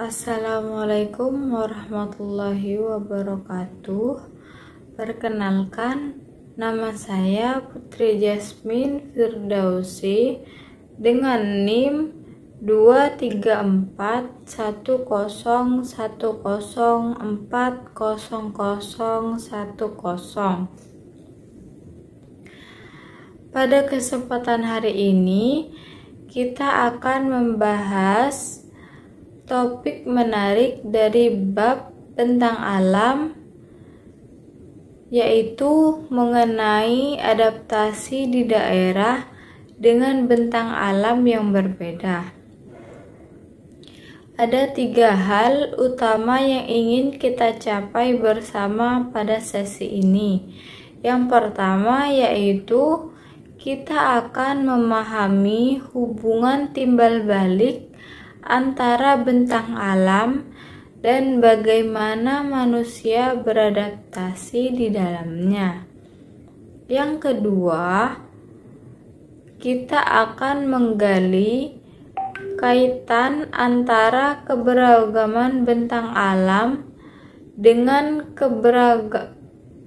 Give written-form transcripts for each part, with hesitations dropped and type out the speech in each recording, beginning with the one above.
Assalamualaikum warahmatullahi wabarakatuh. Perkenalkan, nama saya Putri Jasmine Firdausi dengan NIM 2341010400010. Pada kesempatan hari ini, kita akan membahas topik menarik dari bab tentang alam, yaitu mengenai adaptasi di daerah dengan bentang alam yang berbeda. Ada 3 hal utama yang ingin kita capai bersama pada sesi ini. Yang pertama yaitu kita akan memahami hubungan timbal balik antara bentang alam dan bagaimana manusia beradaptasi di dalamnya. Yang kedua, kita akan menggali kaitan antara keberagaman bentang alam dengan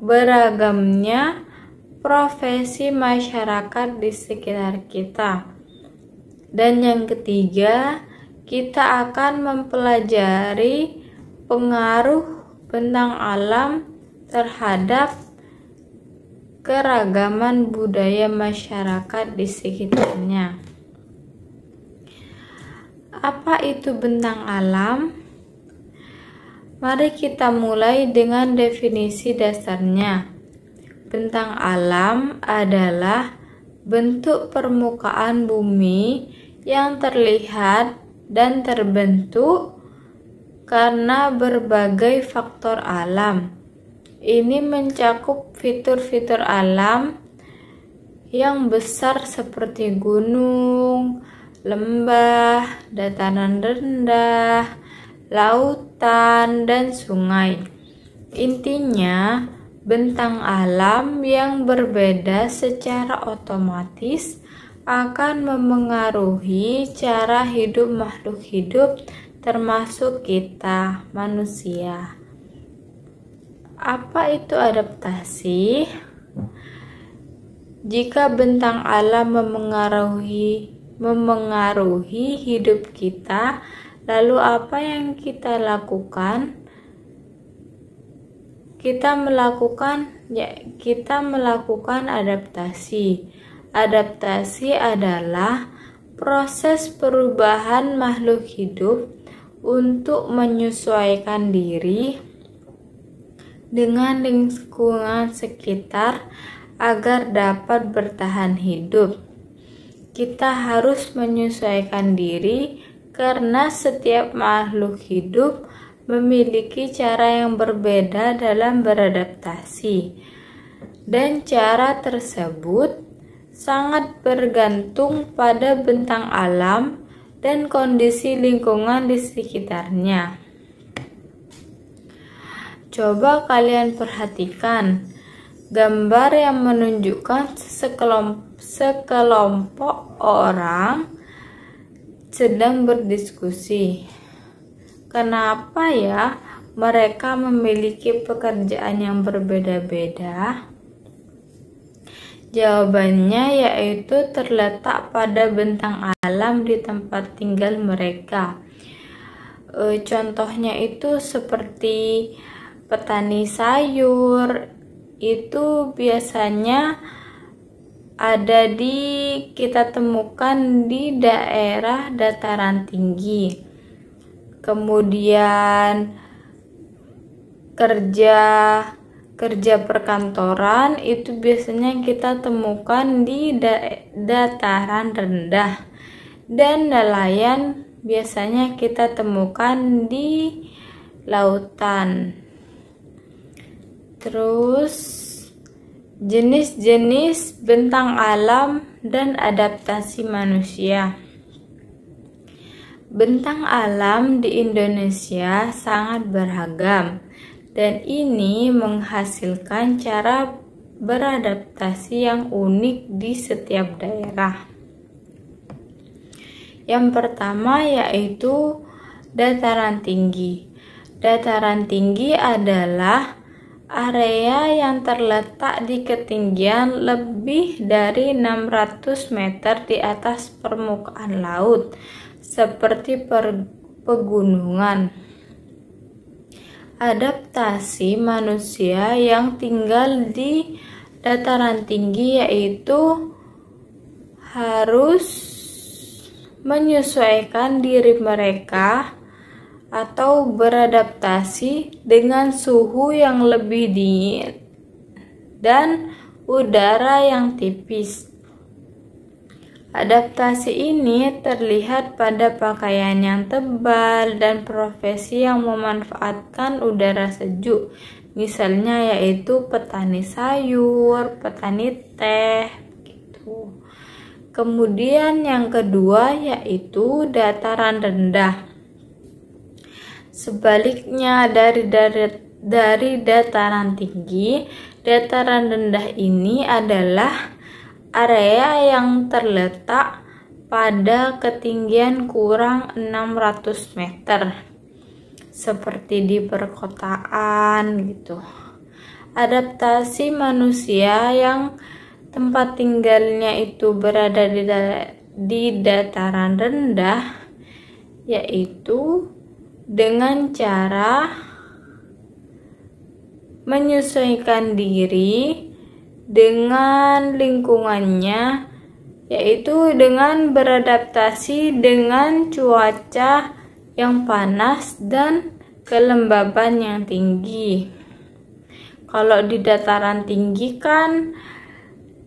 beragamnya profesi masyarakat di sekitar kita. Dan yang ketiga, kita akan mempelajari pengaruh bentang alam terhadap keragaman budaya masyarakat di sekitarnya. Apa itu bentang alam? Mari kita mulai dengan definisi dasarnya. Bentang alam adalah bentuk permukaan bumi yang terlihat dan terbentuk karena berbagai faktor alam. Ini mencakup fitur-fitur alam yang besar seperti gunung, lembah, dataran rendah, lautan, dan sungai. Intinya, bentang alam yang berbeda secara otomatis akan memengaruhi cara hidup makhluk hidup termasuk kita manusia. Apa itu adaptasi? Jika bentang alam memengaruhi hidup kita, lalu apa yang kita lakukan? Kita melakukan adaptasi. Adaptasi adalah proses perubahan makhluk hidup untuk menyesuaikan diri dengan lingkungan sekitar agar dapat bertahan hidup. Kita harus menyesuaikan diri karena setiap makhluk hidup memiliki cara yang berbeda dalam beradaptasi, dan cara tersebut sangat bergantung pada bentang alam dan kondisi lingkungan di sekitarnya. Coba kalian perhatikan gambar yang menunjukkan sekelompok orang sedang berdiskusi. Kenapa ya mereka memiliki pekerjaan yang berbeda-beda? Jawabannya yaitu terletak pada bentang alam di tempat tinggal mereka. Contohnya itu seperti petani sayur, itu biasanya kita temukan di daerah dataran tinggi. Kemudian kerja perkantoran itu biasanya kita temukan di dataran rendah, dan nelayan biasanya kita temukan di lautan. Terus jenis-jenis bentang alam dan adaptasi manusia. Bentang alam di Indonesia sangat beragam, dan ini menghasilkan cara beradaptasi yang unik di setiap daerah. Yang pertama yaitu Dataran tinggi. Dataran tinggi adalah area yang terletak di ketinggian lebih dari 600 meter di atas permukaan laut, seperti pegunungan. Adaptasi manusia yang tinggal di dataran tinggi yaitu harus menyesuaikan diri mereka atau beradaptasi dengan suhu yang lebih dingin dan udara yang tipis. Adaptasi ini terlihat pada pakaian yang tebal dan profesi yang memanfaatkan udara sejuk, misalnya yaitu petani sayur, petani teh, gitu. Kemudian yang kedua yaitu dataran rendah. Sebaliknya dari dataran tinggi, dataran rendah ini adalah area yang terletak pada ketinggian kurang 600 meter, seperti di perkotaan gitu. Adaptasi manusia yang tempat tinggalnya itu berada di dataran rendah yaitu dengan cara menyesuaikan diri dengan lingkungannya, yaitu dengan beradaptasi dengan cuaca yang panas dan kelembaban yang tinggi. Kalau di dataran tinggi kan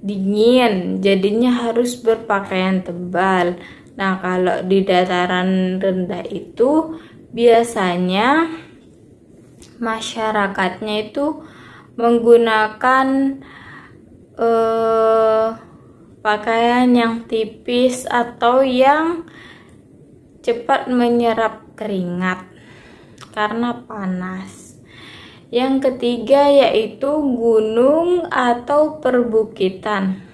dingin, jadinya harus berpakaian tebal. Nah, kalau di dataran rendah itu biasanya masyarakatnya itu menggunakan pakaian yang tipis atau yang cepat menyerap keringat karena panas. Yang ketiga yaitu gunung atau perbukitan.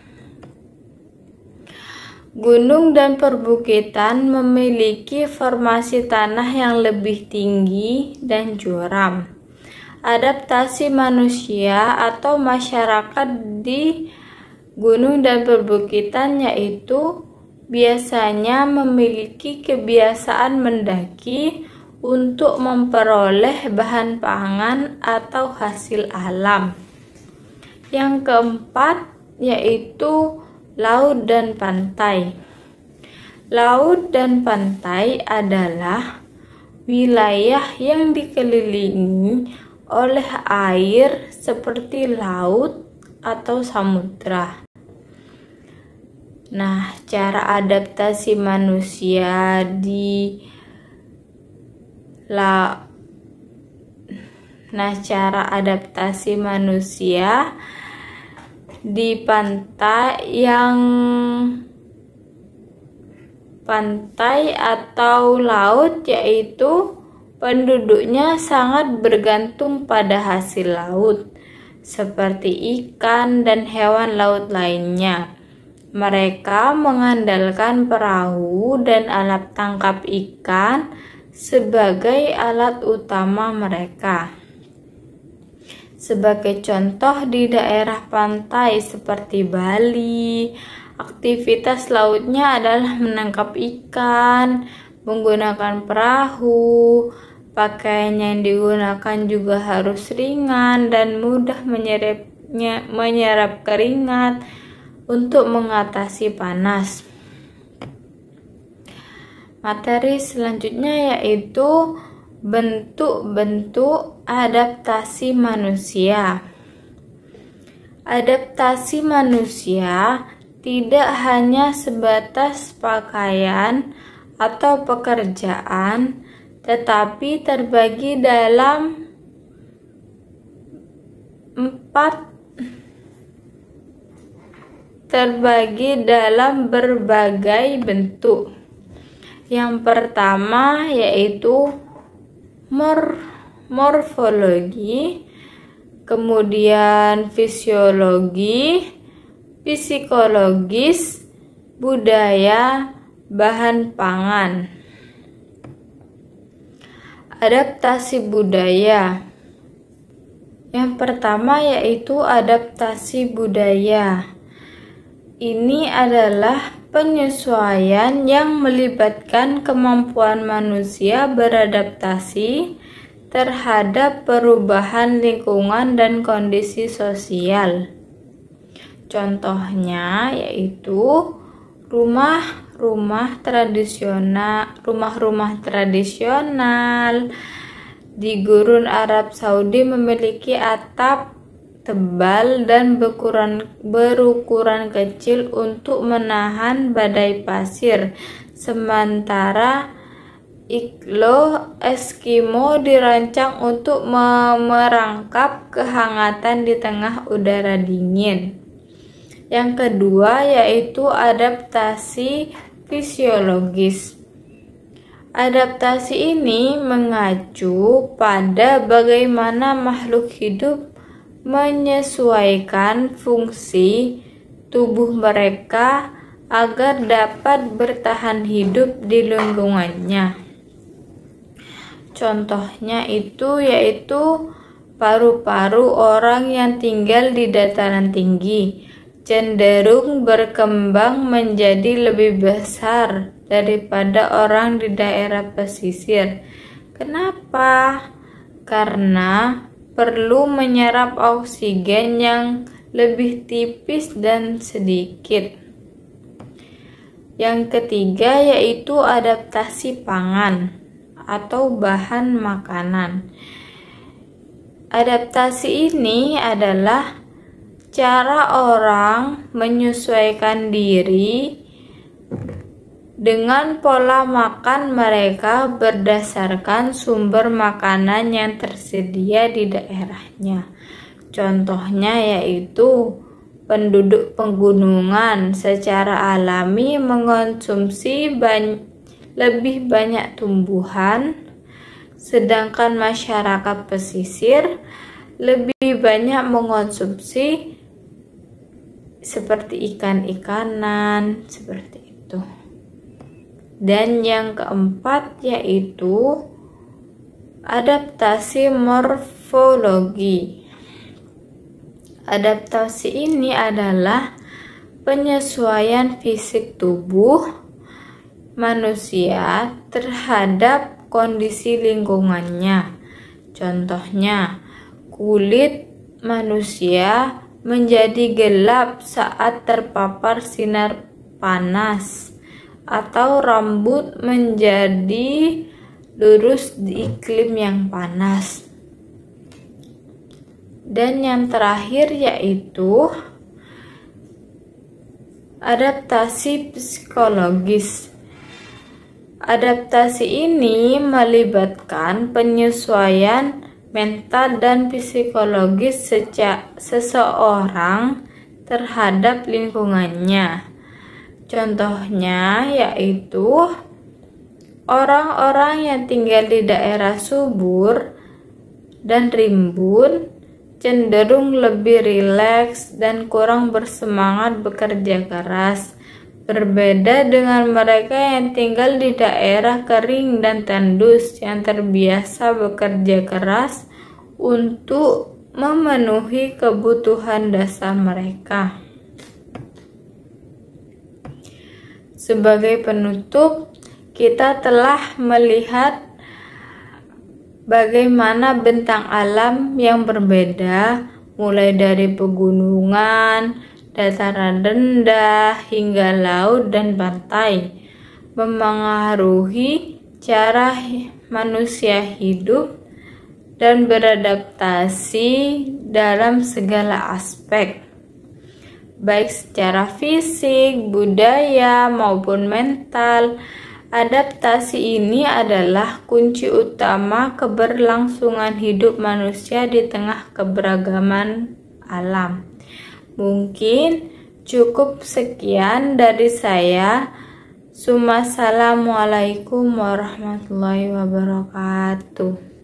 Gunung dan perbukitan memiliki formasi tanah yang lebih tinggi dan curam. Adaptasi manusia atau masyarakat di gunung dan perbukitan yaitu biasanya memiliki kebiasaan mendaki untuk memperoleh bahan pangan atau hasil alam. Yang keempat yaitu laut dan pantai. Laut dan pantai adalah wilayah yang dikelilingi oleh air seperti laut atau samudra. Nah, cara adaptasi manusia di pantai atau laut yaitu penduduknya sangat bergantung pada hasil laut seperti ikan dan hewan laut lainnya. Mereka mengandalkan perahu dan alat tangkap ikan sebagai alat utama mereka. Sebagai contoh di daerah pantai seperti Bali, aktivitas lautnya adalah menangkap ikan, menggunakan perahu, pakaian yang digunakan juga harus ringan dan mudah menyerap keringat untuk mengatasi panas. Materi selanjutnya yaitu bentuk-bentuk adaptasi manusia. Adaptasi manusia tidak hanya sebatas pakaian atau pekerjaan, tetapi terbagi dalam berbagai bentuk. Yang pertama yaitu morfologi, kemudian fisiologi, psikologis, budaya, bahan pangan. Adaptasi budaya. Yang pertama yaitu adaptasi budaya. Ini adalah penyesuaian yang melibatkan kemampuan manusia beradaptasi terhadap perubahan lingkungan dan kondisi sosial. Contohnya yaitu rumah-rumah tradisional di Gurun Arab Saudi memiliki atap tebal dan berukuran kecil untuk menahan badai pasir, sementara iglo Eskimo dirancang untuk merangkap kehangatan di tengah udara dingin. Yang kedua yaitu adaptasi fisiologis. Adaptasi ini mengacu pada bagaimana makhluk hidup menyesuaikan fungsi tubuh mereka agar dapat bertahan hidup di lingkungannya. Contohnya itu yaitu paru-paru orang yang tinggal di dataran tinggi cenderung berkembang menjadi lebih besar daripada orang di daerah pesisir. Kenapa? Karena perlu menyerap oksigen yang lebih tipis dan sedikit. Yang ketiga yaitu adaptasi pangan atau bahan makanan. Adaptasi ini adalah cara orang menyesuaikan diri dengan pola makan mereka berdasarkan sumber makanan yang tersedia di daerahnya. Contohnya yaitu penduduk pegunungan secara alami mengonsumsi lebih banyak tumbuhan, sedangkan masyarakat pesisir lebih banyak mengonsumsi seperti ikan-ikanan, seperti itu. Dan yang keempat yaitu adaptasi morfologi. Adaptasi ini adalah penyesuaian fisik tubuh manusia terhadap kondisi lingkungannya. Contohnya, kulit manusia menjadi gelap saat terpapar sinar panas, atau rambut menjadi lurus di iklim yang panas. Dan yang terakhir yaitu adaptasi psikologis. Adaptasi ini melibatkan penyesuaian mental dan psikologis seseorang terhadap lingkungannya. Contohnya yaitu orang-orang yang tinggal di daerah subur dan rimbun cenderung lebih rileks dan kurang bersemangat bekerja keras. Berbeda dengan mereka yang tinggal di daerah kering dan tandus yang terbiasa bekerja keras untuk memenuhi kebutuhan dasar mereka. Sebagai penutup, kita telah melihat bagaimana bentang alam yang berbeda, mulai dari pegunungan, dataran rendah, hingga laut dan pantai, memengaruhi cara manusia hidup dan beradaptasi dalam segala aspek, baik secara fisik, budaya, maupun mental. Adaptasi ini adalah kunci utama keberlangsungan hidup manusia di tengah keberagaman alam. Mungkin cukup sekian dari saya. Assalamualaikum warahmatullahi wabarakatuh.